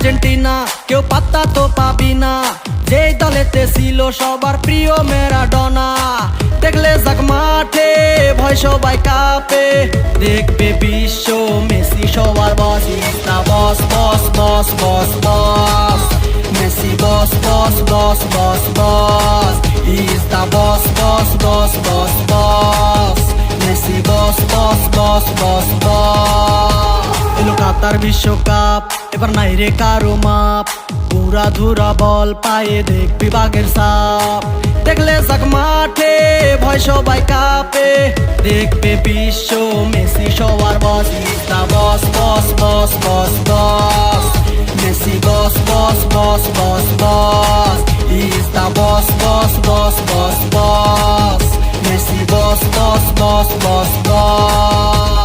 Argentina কেউ পাত্তা তো পাবি না, যেই দলেতে ছিল সবার প্রিয় ম্যারাডোনা। দেখলে যাক মাঠে ভয় সবাই কাঁপে, দেখবে বিশ্ব মেসি সবার boss. Is the boss boss boss boss boss, Messi boss boss boss boss boss. Is the boss boss boss boss boss, Messi boss boss boss boss boss. এলো কাতার বিশ্বকাপ, এবার নাই রে কারো মাপ, পুরা ধুরা বল পায়ে দেখবি বাঘের সাপ। দেখলে যাক মাঠে ভয় সবাই কাঁপে, দেখবে বিশ্ব মেসি সবার boss. Is the boss boss boss boss boss, Messi boss boss boss boss boss. Is the boss boss boss boss boss, Messi boss boss boss boss boss.